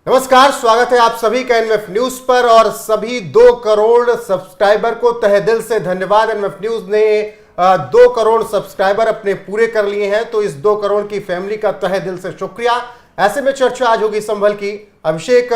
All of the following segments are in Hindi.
नमस्कार, स्वागत है आप सभी का एनएमएफ न्यूज पर। और सभी 2 करोड़ सब्सक्राइबर को तहे दिल से धन्यवाद। एनएमएफ न्यूज ने 2 करोड़ सब्सक्राइबर अपने पूरे कर लिए हैं, तो इस 2 करोड़ की फैमिली का तहे दिल से शुक्रिया। ऐसे में चर्चा आज होगी संभल की। अभिषेक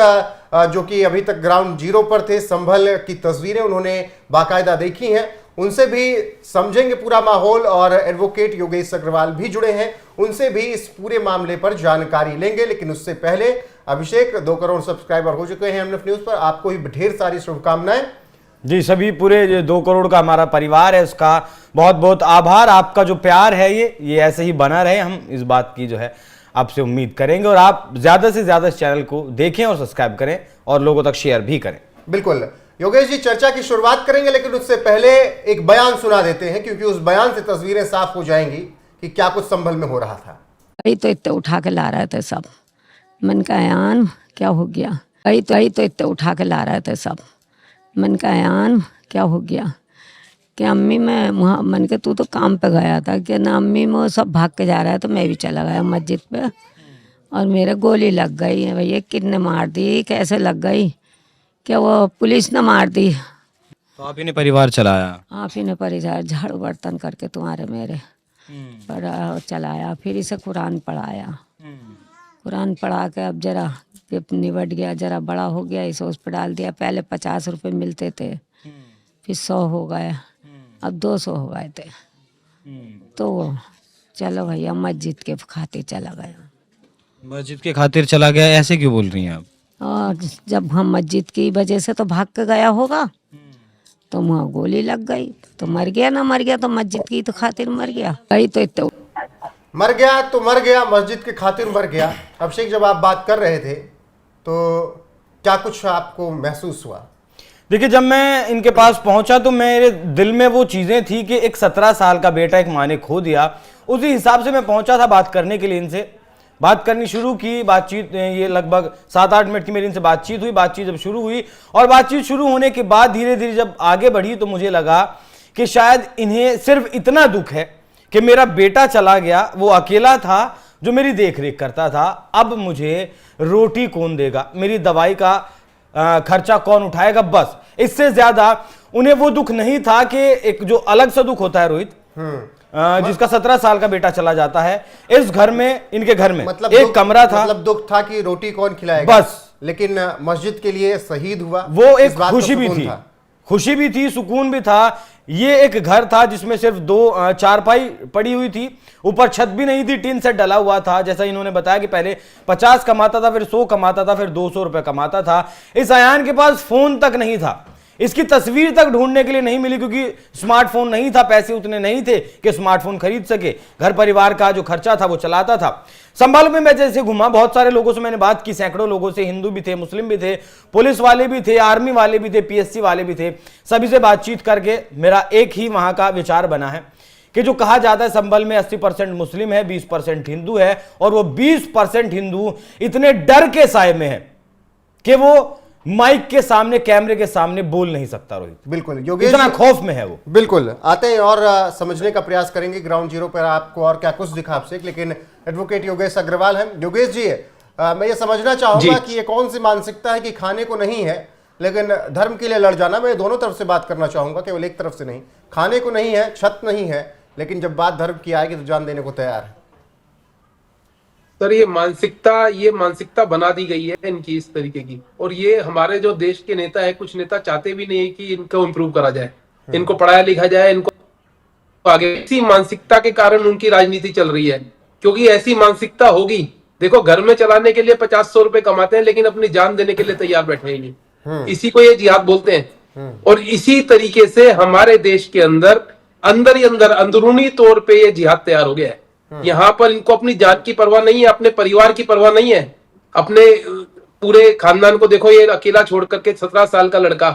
जो कि अभी तक ग्राउंड जीरो पर थे, संभल की तस्वीरें उन्होंने बाकायदा देखी हैं, उनसे भी समझेंगे पूरा माहौल। और एडवोकेट योगेश अग्रवाल भी जुड़े हैं, उनसे भी इस पूरे मामले पर जानकारी लेंगे। लेकिन उससे पहले अभिषेक 2 करोड़ सब्सक्राइबर हो चुके हैं एनएमएफ न्यूज पर, आपको ही ढेर सारी शुभकामनाएं। जी, सभी पूरे 2 करोड़ का हमारा परिवार है, उसका बहुत बहुत आभार। आपका जो प्यार है ये ऐसे ही बना रहे, हम इस बात की जो है आपसे उम्मीद करेंगे। और आप ज्यादा से ज्यादा इस चैनल को देखें और सब्सक्राइब करें और लोगों तक शेयर भी करें। बिल्कुल योगेश जी, चर्चा की शुरुआत करेंगे, लेकिन उससे पहले एक बयान सुना देते हैं, क्योंकि उस बयान से तस्वीरें साफ हो जाएंगी कि क्या कुछ संभल में हो रहा था। तो इतने उठा के ला रहे थे सब। मन का यान क्या हो गया। तो इतने उठा के ला रहे थे सब। मन का यान क्या हो गया कि अम्मी मैं वहाँ मन के तू तो काम पे गया था कि ना, अम्मी में सब भाग के जा रहा है तो मैं भी चला गया मस्जिद पे, और मेरे गोली लग गई है। भैया कितने मार दी, कैसे लग गई, क्या वो पुलिस ने मार दी। तो आप ही ने परिवार चलाया? आप ही ने परिवार झाड़ू बर्तन करके तुम्हारे मेरे पर चलाया। फिर इसे कुरान पढ़ाया। कुरान पढ़ा के अब जरा निबट गया, जरा बड़ा हो गया, इसे उस पर डाल दिया। पहले 50 रुपये मिलते थे, फिर 100 हो गए, अब 200 हो गए थे। तो चलो भैया मस्जिद के खातिर चला गया। मस्जिद के खातिर चला गया, ऐसे क्यों बोल रही हैं आप? और जब हम मस्जिद की वजह से तो भाग के गया होगा, तो वहाँ गोली लग गई तो मर गया। ना मर गया तो मस्जिद की तो खातिर मर गया। गई तो इतना मर गया तो मर गया, मस्जिद के खातिर मर गया। अभिषेक, जब आप बात कर रहे थे तो क्या कुछ आपको महसूस हुआ? देखिए, जब मैं इनके पास पहुंचा तो मेरे दिल में वो चीजें थी कि एक 17 साल का बेटा एक माँ ने खो दिया। उसी हिसाब से मैं पहुंचा था बात करने के लिए। इनसे बात करनी शुरू की। बातचीत ये लगभग 7-8 मिनट की मेरी इनसे बातचीत हुई। बातचीत जब शुरू हुई और बातचीत शुरू होने के बाद धीरे धीरे जब आगे बढ़ी, तो मुझे लगा कि शायद इन्हें सिर्फ इतना दुख है कि मेरा बेटा चला गया, वो अकेला था जो मेरी देख रेख करता था, अब मुझे रोटी कौन देगा, मेरी दवाई का खर्चा कौन उठाएगा। बस इससे ज्यादा उन्हें वो दुख नहीं था कि एक जो अलग सा दुख होता है रोहित, जिसका 17 साल का बेटा चला जाता है। इस घर में, इनके घर में मतलब एक कमरा था, मतलब दुख था कि रोटी कौन खिलाएगा बस। लेकिन मस्जिद के लिए शहीद हुआ, वो एक खुशी भी थी, खुशी भी थी, सुकून भी था। ये एक घर था जिसमें सिर्फ 2 चारपाई पड़ी हुई थी, ऊपर छत भी नहीं थी, टीन सेट डला हुआ था। जैसा इन्होंने बताया कि पहले 50 कमाता था, फिर 100 कमाता था, फिर 200 रुपए कमाता था। इस अयान के पास फोन तक नहीं था, इसकी तस्वीर तक ढूंढने के लिए नहीं मिली, क्योंकि स्मार्टफोन नहीं था, पैसे उतने नहीं थे कि स्मार्टफोन खरीद सके। घर परिवार का जो खर्चा था वो चलाता था। संभल में मैं जैसे घुमा, बहुत सारे लोगों से मैंने बात की, सैकड़ों लोगों से, हिंदू भी थे, मुस्लिम भी थे, पुलिस वाले भी थे, आर्मी वाले भी थे, पीएससी वाले भी थे। सभी से बातचीत करके मेरा एक ही वहां का विचार बना है कि जो कहा जाता है संभल में 80% मुस्लिम है, 20% हिंदू है, और वो 20% हिंदू इतने डर के साए में है कि वो माइक के सामने, कैमरे के सामने बोल नहीं सकता। रोहित, बिल्कुल योगेश, इतना खौफ में है वो। बिल्कुल आते हैं और समझने का प्रयास करेंगे ग्राउंड जीरो पर आपको और क्या कुछ दिखा आपसे। लेकिन एडवोकेट योगेश अग्रवाल हैं। योगेश जी, मैं ये समझना चाहूंगा कि ये कौन सी मानसिकता है कि खाने को नहीं है लेकिन धर्म के लिए लड़ जाना। मैं दोनों तरफ से बात करना चाहूंगा, केवल एक तरफ से नहीं। खाने को नहीं है, छत नहीं है, लेकिन जब बात धर्म की आएगी तो जान देने को तैयार है। सर, ये मानसिकता बना दी गई है इनकी इस तरीके की। और ये हमारे जो देश के नेता है, कुछ नेता चाहते भी नहीं है कि इनको इम्प्रूव करा जाए, इनको पढ़ाया लिखा जाए, इनको आगे। इसी मानसिकता के कारण उनकी राजनीति चल रही है, क्योंकि ऐसी मानसिकता होगी। देखो, घर में चलाने के लिए 50-100 रुपए कमाते हैं, लेकिन अपनी जान देने के लिए तैयार बैठे हैं। इसी को ये जिहाद बोलते हैं। और इसी तरीके से हमारे देश के अंदर ही अंदरूनी तौर पे ये जिहाद तैयार हो गया है। यहाँ पर इनको अपनी जान की परवाह नहीं है, अपने परिवार की परवाह नहीं है, अपने पूरे खानदान को। देखो, ये अकेला छोड़ करके 17 साल का लड़का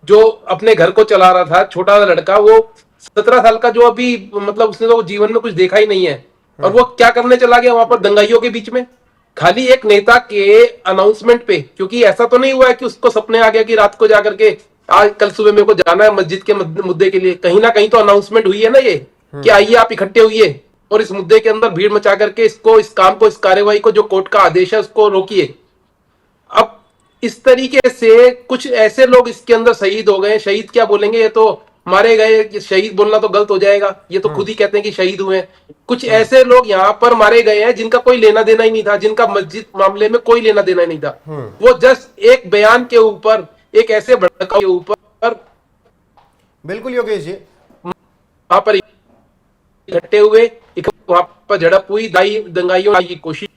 जो अपने घर को चला रहा था, छोटा लड़का, वो 17 साल का, जो अभी मतलब उसने तो जीवन में कुछ देखा ही नहीं है, और वो क्या करने चला गया वहां पर दंगाइयों के बीच में, खाली एक नेता के अनाउंसमेंट पे। क्योंकि ऐसा तो नहीं हुआ है कि उसको सपने आ गया कि रात को जाकर के आज कल सुबह मेरे को जाना है मस्जिद के मुद्दे के लिए। कहीं ना कहीं तो अनाउंसमेंट हुई है ना ये, कि आइए आप इकट्ठे हुई और इस मुद्दे के अंदर भीड़ मचा करके इस काम को, इस कार्यवाही को, जो कोर्ट का आदेश है, उसको रोकिए। अब इस तरीके से कुछ ऐसे लोग इसके अंदर शहीद हो गए, शहीद क्या बोलेंगे, ये तो मारे गए, शहीद बोलना तो गलत हो जाएगा, ये तो खुद ही कहते हैं कि शहीद हुए। कुछ ऐसे लोग यहाँ पर मारे गए हैं जिनका कोई लेना देना ही नहीं था, जिनका मस्जिद मामले में कोई लेना देना ही नहीं था। वो जस्ट एक बयान के ऊपर, एक ऐसे भड़काऊ के ऊपर बिल्कुल योगेश जी, वहां पर इकट्ठे हुए, वहां पर झड़प हुई, दंगाइयों की कोशिश।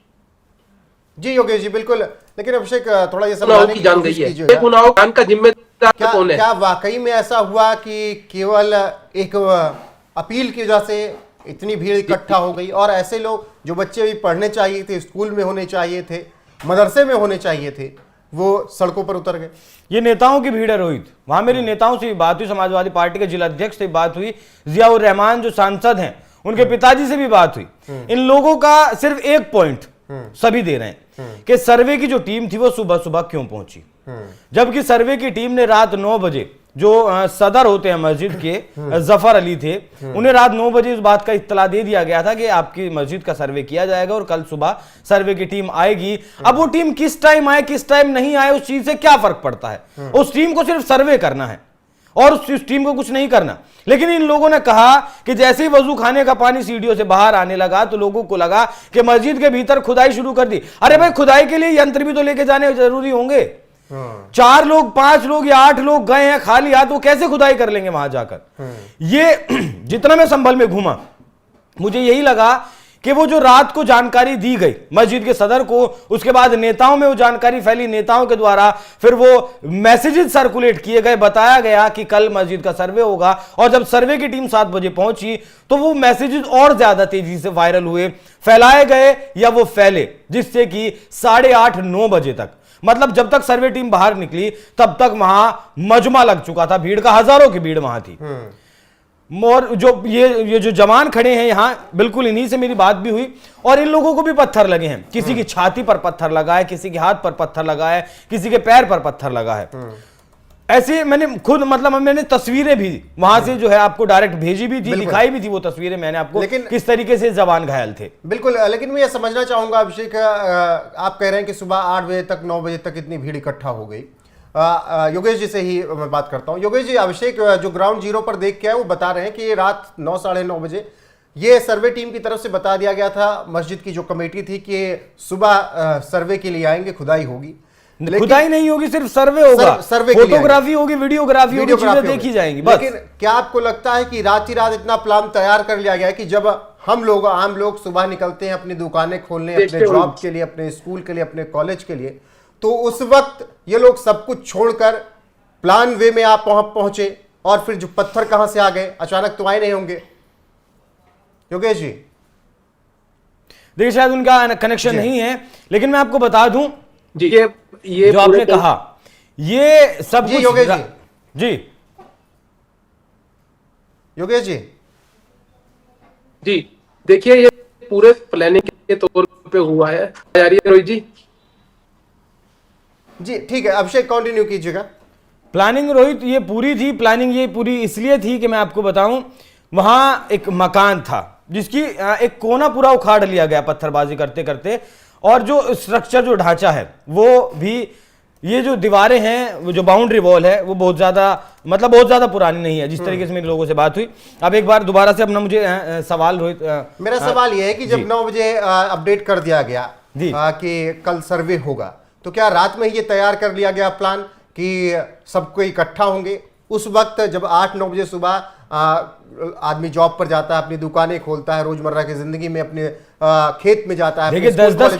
जी योगेश जी बिल्कुल, लेकिन अभिषेक थोड़ा ये गुनाहों समझाने की की जान कोशिश गई है, कीजिएगा। गुनाहों का जिम्मेदार क्या कौन है? क्या वाकई में ऐसा हुआ कि केवल एक अपील की वजह से इतनी भीड़ इकट्ठा हो गई, और ऐसे लोग जो बच्चे भी पढ़ने चाहिए थे, स्कूल में होने चाहिए थे, मदरसे में होने चाहिए थे, वो सड़कों पर उतर गए? ये नेताओं की भीड़ है रोहित। वहां मेरी नेताओं से भी बात हुई, समाजवादी पार्टी के जिला अध्यक्ष से भी बात हुई, जियाउर रहमान जो सांसद हैं उनके पिताजी से भी बात हुई। इन लोगों का सिर्फ एक पॉइंट सभी दे रहे हैं कि सर्वे की जो टीम थी वो सुबह सुबह क्यों पहुंची, जबकि सर्वे की टीम ने रात 9 बजे, जो सदर होते हैं मस्जिद के जफर अली थे, उन्हें रात 9 बजे इस बात का इत्तला दे दिया गया था कि आपकी मस्जिद का सर्वे किया जाएगा और कल सुबह सर्वे की टीम आएगी। अब वो टीम किस टाइम आए किस टाइम नहीं आए उस चीज से क्या फर्क पड़ता है, उस टीम को सिर्फ सर्वे करना है और उस टीम को कुछ नहीं करना। लेकिन इन लोगों ने कहा कि जैसे ही वजू खाने का पानी सीढ़ियों से बाहर आने लगा तो लोगों को लगा कि मस्जिद के भीतर खुदाई शुरू कर दी। अरे भाई, खुदाई के लिए यंत्र भी तो लेके जाने जरूरी होंगे। 4 लोग 5 लोग या 8 लोग गए हैं खाली हाथ, वो कैसे खुदाई कर लेंगे वहां जाकर? ये जितना मैं संभल में घूमा मुझे यही लगा कि वो जो रात को जानकारी दी गई मस्जिद के सदर को, उसके बाद नेताओं में वो जानकारी फैली, नेताओं के द्वारा फिर वो मैसेजेस सर्कुलेट किए गए, बताया गया कि कल मस्जिद का सर्वे होगा, और जब सर्वे की टीम 7 बजे पहुंची तो वो मैसेजेस और ज्यादा तेजी से वायरल हुए, फैलाए गए या वो फैले, जिससे कि 8:30-9 बजे तक, मतलब जब तक सर्वे टीम बाहर निकली तब तक वहां मजमा लग चुका था, भीड़ का, हजारों की भीड़ वहां थी। और जो ये जो जवान खड़े हैं यहाँ, बिल्कुल इन्हीं से मेरी बात भी हुई, और इन लोगों को भी पत्थर लगे हैं, किसी की छाती पर पत्थर लगा है, किसी के हाथ पर पत्थर लगा है, किसी के पैर पर पत्थर लगा है। ऐसे मैंने खुद, मतलब मैंने तस्वीरें भी वहां से जो है आपको डायरेक्ट भेजी भी थी, दिखाई भी थी वो तस्वीरें मैंने आपको, लेकिन किस तरीके से जवान घायल थे। बिल्कुल, लेकिन मैं ये समझना चाहूंगा अभिषेक, आप कह रहे हैं कि सुबह 8 बजे तक 9 बजे तक इतनी भीड़ इकट्ठा हो गई। योगेश जी से ही मैं बात करता हूं। योगेश जी, अभिषेक जो ग्राउंड जीरो पर देख के आए वो बता रहे हैं कि रात 9 साढ़े 9 बजे ये सर्वे टीम की तरफ से बता दिया गया था, मस्जिद की जो कमेटी थी, कि सुबह सर्वे के लिए आएंगे, खुदाई होगी। खुदाई नहीं होगी, सिर्फ सर्वे होगा, सर्वे फोटोग्राफी होगी, वीडियोग्राफी होगी, चीजें देखी जाएंगी बस। लेकिन क्या आपको लगता है कि रात ही रात इतना प्लान तैयार कर लिया गया है कि जब हम लोग, आम लोग सुबह निकलते हैं अपनी दुकानें खोलने, अपने जॉब के लिए, अपने स्कूल के लिए, अपने कॉलेज के लिए, तो उस वक्त ये लोग सब कुछ छोड़कर प्लान वे में आप पहुंचे, और फिर जो पत्थर कहां से आ गए, अचानक तो आए नहीं होंगे योगेश जी? देखिए, शायद उनका कनेक्शन नहीं है, लेकिन मैं आपको बता दूं जी, ये जो आपने कहा, ये सब जी योगेश जी, जी योगेश जी, जी देखिए, ये पूरे प्लानिंग के तौर पे हुआ है। रोहित जी, जी ठीक है, अभिषेक कंटिन्यू कीजिएगा। प्लानिंग रोहित ये पूरी थी, प्लानिंग ये पूरी इसलिए थी कि मैं आपको बताऊं, वहां एक मकान था जिसकी एक कोना पूरा उखाड़ लिया गया पत्थरबाजी करते करते, और जो स्ट्रक्चर, जो ढांचा है वो भी, ये जो दीवारें हैं, वो जो बाउंड्री वॉल है वो बहुत ज्यादा, मतलब बहुत ज्यादा पुरानी नहीं है, जिस तरीके से मेरे लोगों से बात हुई। अब एक बार दोबारा से अपना मुझे सवाल रोहित, मेरा सवाल यह है कि जब 9 बजे अपडेट कर दिया गया कि कल सर्वे होगा, तो क्या रात में ये तैयार कर लिया गया प्लान कि सबको इकट्ठा होंगे? उस वक्त जब 8-9 बजे सुबह आदमी जॉब पर जाता है, अपनी दुकानें खोलता है, रोजमर्रा की जिंदगी में अपने खेत में जाता है, देखिए 10-10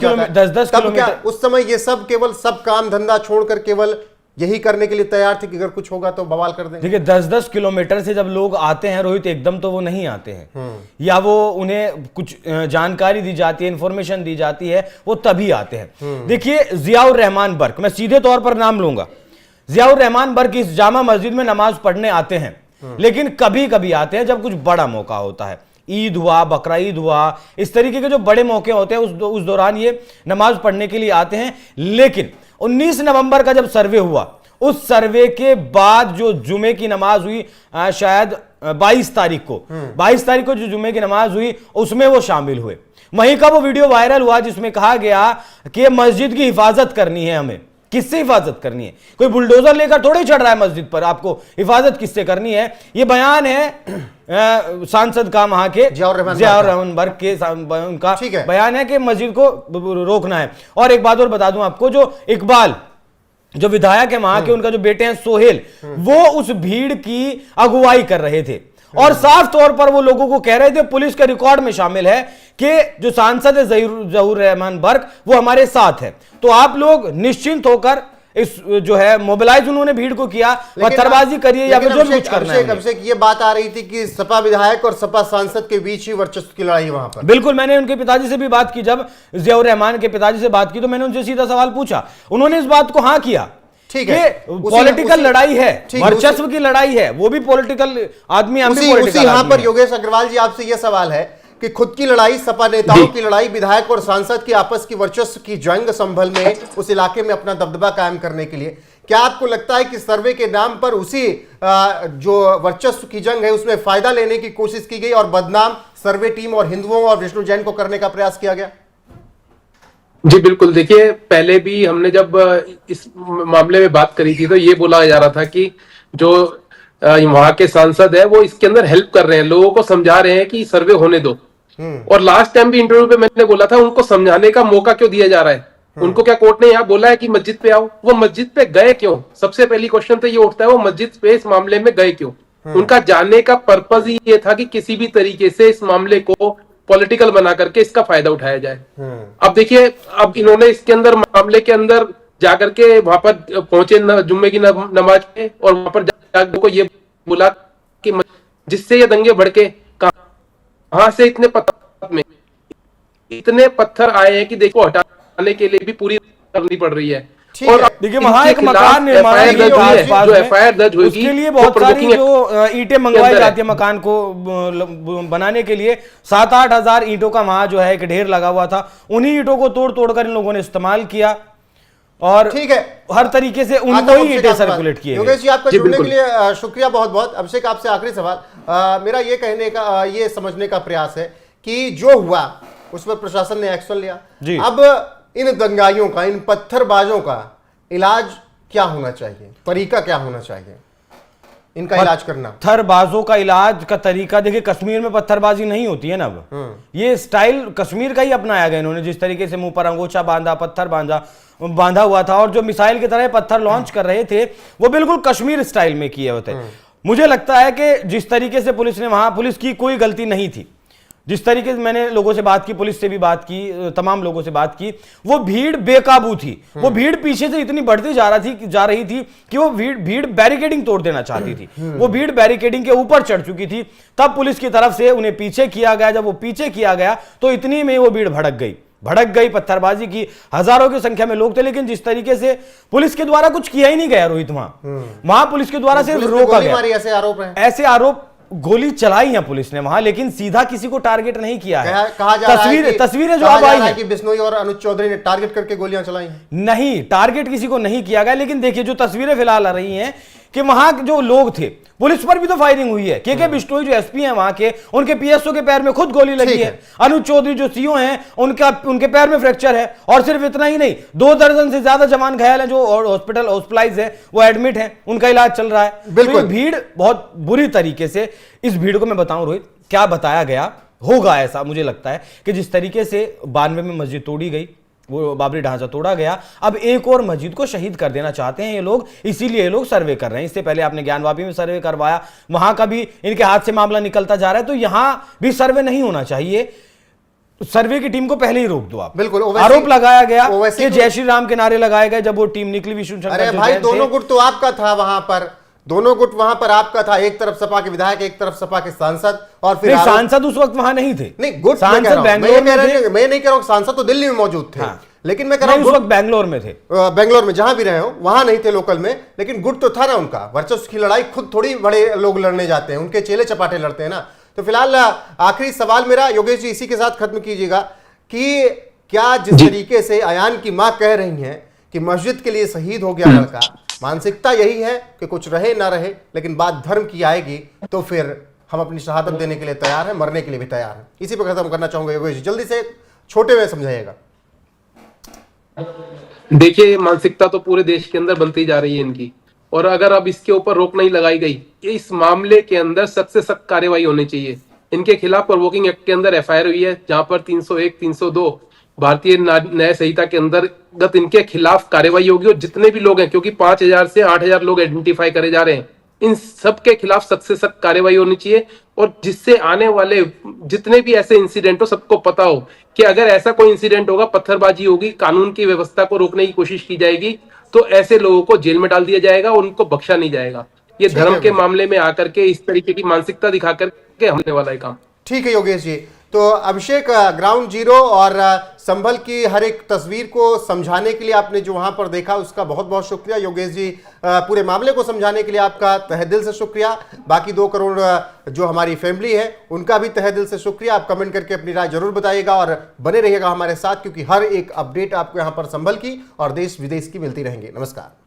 किलोमीटर, उस समय ये सब केवल सब काम धंधा छोड़कर केवल यही करने के लिए तैयार थे कि अगर कुछ होगा तो बवाल कर देंगे। देखिए 10-10 किलोमीटर से जब लोग आते हैं रोहित, एकदम तो वो नहीं आते हैं, या वो उन्हें कुछ जानकारी दी जाती है, इंफॉर्मेशन दी जाती है, वो तभी आते हैं। देखिए जियाउर रहमान बर्क, मैं सीधे तौर पर नाम लूंगा, जियाउर रहमान बर्क इस जामा मस्जिद में नमाज पढ़ने आते हैं, लेकिन कभी कभी आते हैं जब कुछ बड़ा मौका होता है, ईद हुआ, बकरा ईद हुआ, इस तरीके के जो बड़े मौके होते हैं उस दौरान ये नमाज पढ़ने के लिए आते हैं। लेकिन 19 नवंबर का जब सर्वे हुआ, उस सर्वे के बाद जो जुमे की नमाज हुई, शायद 22 तारीख को जो जुमे की नमाज हुई, उसमें वो शामिल हुए। वहीं का वो वीडियो वायरल हुआ जिसमें कहा गया कि मस्जिद की हिफाजत करनी है हमें, किससे हिफाजत करनी है? कोई बुलडोजर लेकर थोड़ी चढ़ रहा है मस्जिद पर, आपको हिफाजत किससे करनी है? ये बयान है सांसद का, वहां के जियाउर रहमान बर्क के, उनका बयान है कि मस्जिद को रोकना है। और एक बात और बता दूं आपको, जो इकबाल जो विधायक है वहां के, उनका जो बेटे हैं सोहेल, वो उस भीड़ की अगुवाई कर रहे थे और साफ तौर पर वो लोगों को कह रहे थे, पुलिस के रिकॉर्ड में शामिल है कि जो सांसद है ज़हूर रहमान बर्क वो हमारे साथ है। तो आप लोग निश्चिंत होकर इस जो है मोबिलाइज उन्होंने भीड़ को किया, पत्थरबाजी करिए या फिर जो भी कुछ करना है। कब से ये बात आ रही थी कि सपा विधायक और सपा सांसद के बीच ही वर्चस्व की लड़ाई वहां पर। बिल्कुल, मैंने उनके पिताजी से भी बात की, जब ज़ियाउर रहमान के पिताजी से बात की तो मैंने उनसे सीधा सवाल पूछा, उन्होंने इस बात को हाँ किया। ठीक है, पॉलिटिकल लड़ाई है, वर्चस्व की लड़ाई है, वो भी पॉलिटिकल आदमी, हम भी पॉलिटिकल। यहां पर योगेश अग्रवाल जी आपसे यह सवाल है कि खुद की लड़ाई, सपा नेताओं की लड़ाई, विधायक और सांसद की आपस की वर्चस्व की जंग संभल में उस इलाके में अपना दबदबा कायम करने के लिए, क्या आपको लगता है कि सर्वे के नाम पर उसी जो वर्चस्व की जंग है उसमें फायदा लेने की कोशिश की गई और बदनाम सर्वे टीम और हिंदुओं और विष्णु जैन को करने का प्रयास किया गया? जी बिल्कुल, देखिए पहले भी हमने जब इस मामले में बात करी थी तो ये बोला जा रहा था कि जो वहां के सांसद है वो इसके अंदर हेल्प कर रहे हैं, लोगों को समझा रहे हैं कि सर्वे होने दो। और लास्ट टाइम भी इंटरव्यू पे मैंने बोला था, उनको समझाने का मौका क्यों दिया जा रहा है? उनको क्या कोर्ट ने यहाँ बोला है कि मस्जिद पे आओ? वो मस्जिद पे गए क्यों? सबसे पहली क्वेश्चन तो ये उठता है, वो मस्जिद पे इस मामले में गए क्यों? उनका जाने का पर्पज ही ये था कि किसी भी तरीके से इस मामले को पॉलिटिकल बना करके इसका फायदा उठाया जाए। अब देखिए, अब इन्होंने इसके अंदर मामले के अंदर जाकर के वहां पर पहुंचे जुम्मे की नमाज पे, और वहां पर जाकर को ये बोला कि जिससे ये दंगे भड़के, कहां से इतने पत्थर आए हैं कि देखो हटाने के लिए भी पूरी करनी पड़ रही है। और देखिए वहां एक मकान निर्माण जो एफआईआर दर्ज होगी, उसके लिए बहुत सारी जो ईंटें मंगवाई जाती है मकान को बनाने के लिए, 7-8 हजार ईंटों का वहां जो है एक ढेर लगा हुआ था। उन्हीं ईंटों को तोड़ तोड़कर इन लोगों ने इस्तेमाल किया और ठीक है, हर तरीके से उनको ही ईंटें सर्कुलेट किए। योगेश जी, आपका जुड़ने के लिए शुक्रिया बहुत बहुत। अभिषेक, आपसे आखिरी सवाल, मेरा ये कहने का, ये समझने का प्रयास है कि जो हुआ उस पर प्रशासन ने एक्शन लिया, अब इन दंगाइयों का, इन पत्थरबाजों का इलाज क्या होना चाहिए, तरीका क्या होना चाहिए इनका इलाज करना? पत्थरबाजों का इलाज का तरीका, देखिए कश्मीर में पत्थरबाजी नहीं होती है ना, अब ये स्टाइल कश्मीर का ही अपनाया गया इन्होंने, जिस तरीके से मुंह पर अंगोछा बांधा, पत्थर बांधा हुआ था और जो मिसाइल की तरह पत्थर लॉन्च कर रहे थे वो बिल्कुल कश्मीर स्टाइल में किए होते। मुझे लगता है कि जिस तरीके से पुलिस ने, वहां पुलिस की कोई गलती नहीं थी, जिस तरीके से मैंने लोगों से बात की, पुलिस से भी बात की, तमाम लोगों से बात की, वो भीड़ बेकाबू थी। वो भीड़ पीछे से इतनी बढ़ती जा रही थी कि वो भीड़ बैरिकेडिंग तोड़ देना चाहती थी। वो भीड़ बैरिकेडिंग के ऊपर चढ़ चुकी थी, तब पुलिस की तरफ से उन्हें पीछे किया गया। जब वो पीछे किया गया तो इतनी में वो भीड़ भड़क गई, पत्थरबाजी की, हजारों की संख्या में लोग थे, लेकिन जिस तरीके से पुलिस के द्वारा कुछ किया ही नहीं गया रोहित, वहां पुलिस के द्वारा सिर्फ रोका गया। ऐसे आरोप, गोली चलाई है पुलिस ने वहां, लेकिन सीधा किसी को टारगेट नहीं किया है। कहा जा रहा है तस्वीरें जो अब आई हैं कि बिश्नोई और अनुज चौधरी ने टारगेट करके गोलियां चलाई हैं। नहीं, टारगेट किसी को नहीं किया गया, लेकिन देखिए जो तस्वीरें फिलहाल आ रही हैं कि वहां जो लोग थे, पुलिस पर भी तो फायरिंग हुई है। के बिश्नोई जो एसपी हैं वहां के, उनके पीएसओ के पैर में खुद गोली लगी है। अनुज चौधरी जो सीओ हैं, उनके पैर में फ्रैक्चर है। और सिर्फ इतना ही नहीं, 2 दर्जन से ज्यादा जवान घायल हैं, जो हॉस्पिटलाइज है, वो एडमिट हैं, उनका इलाज चल रहा है। बिल्कुल, भीड़ बहुत बुरी तरीके से, इस भीड़ को मैं बताऊं रोहित, क्या बताया गया होगा, ऐसा मुझे लगता है कि जिस तरीके से 92 में मस्जिद तोड़ी गई, वो बाबरी ढांचा तोड़ा गया, अब एक और मस्जिद को शहीद कर देना चाहते हैं ये लोग, इसीलिए ये लोग सर्वे कर रहे हैं। इससे पहले आपने ज्ञानवापी में सर्वे करवाया, वहां का भी इनके हाथ से मामला निकलता जा रहा है, तो यहां भी सर्वे नहीं होना चाहिए। सर्वे की टीम को पहले ही रोक दो आप। बिल्कुल, आरोप लगाया गया कि जय श्री राम के नारे लगाए गए जब वो टीम निकली विष्णु शंकर। अरे भाई, दोनों गुट तो आपका था वहां पर, दोनों गुट वहां पर आपका था, एक तरफ सपा के विधायक, एक तरफ सपा के सांसद। और फिर सांसद उस वक्त वहां नहीं थे। नहीं, गुट सांसद बैंगलोर में थे। मैं नहीं कह रहा हूं, सांसद तो दिल्ली में मौजूद थे, लेकिन मैं कह रहा हूं उस वक्त बैंगलोर में थे। बैंगलोर में जहां भी रहे हो वहां नहीं थे लोकल में, लेकिन गुट तो था ना उनका। वर्चस्व की लड़ाई खुद थोड़ी बड़े लोग लड़ने जाते हैं, उनके चेले चपाटे लड़ते हैं ना। तो फिलहाल आखिरी सवाल मेरा, योगेश जी, इसी के साथ खत्म कीजिएगा कि क्या जिस तरीके से अयान की मां कह रही हैं कि मस्जिद के लिए शहीद हो गया लड़का, मानसिकता यही है कि कुछ रहे ना रहे, लेकिन बात धर्म की आएगी तो फिर हम अपनी शहादत देने के लिए तैयार हैं, मरने के लिए भी तैयार हैं। इसी पर खत्म करना चाहूंगा। योगेश जी, जल्दी से छोटे में समझाइएगा। देखिए, मानसिकता तो पूरे देश के अंदर बनती जा रही है इनकी, और अगर अब इसके ऊपर रोक नहीं लगाई गई, इस मामले के अंदर सख्त से सख्त कार्रवाई होनी चाहिए। इनके खिलाफ प्रोवोकिंग एक्ट के अंदर एफआईआर हुई है, जहां पर 301, 302 भारतीय न्याय संहिता के अंतर्गत इनके खिलाफ कार्रवाई होगी। और जितने भी लोग हैं, क्योंकि 5,000 से 8,000 लोग आइडेंटिफाई करे जा रहे हैं, इन सब के खिलाफ सख्त से सख्त कार्रवाई होनी चाहिए। और जिससे आने वाले जितने भी ऐसे इंसिडेंट हो, सबको पता हो कि अगर ऐसा कोई इंसिडेंट होगा, पत्थरबाजी होगी, कानून की व्यवस्था को रोकने की कोशिश की जाएगी, तो ऐसे लोगों को जेल में डाल दिया जाएगा, उनको बख्शा नहीं जाएगा। ये धर्म के मामले में आकर के इस तरीके की मानसिकता दिखा करके हमने वाला है काम। ठीक है योगेश जी। तो अभिषेक, ग्राउंड जीरो और संभल की हर एक तस्वीर को समझाने के लिए आपने जो वहां पर देखा उसका बहुत बहुत शुक्रिया योगेश जी। पूरे मामले को समझाने के लिए आपका तहे दिल से शुक्रिया। बाकी 2 करोड़ जो हमारी फैमिली है उनका भी तहे दिल से शुक्रिया। आप कमेंट करके अपनी राय जरूर बताइएगा और बने रहिएगा हमारे साथ, क्योंकि हर एक अपडेट आपको यहाँ पर संभल की और देश विदेश की मिलती रहेंगी। नमस्कार।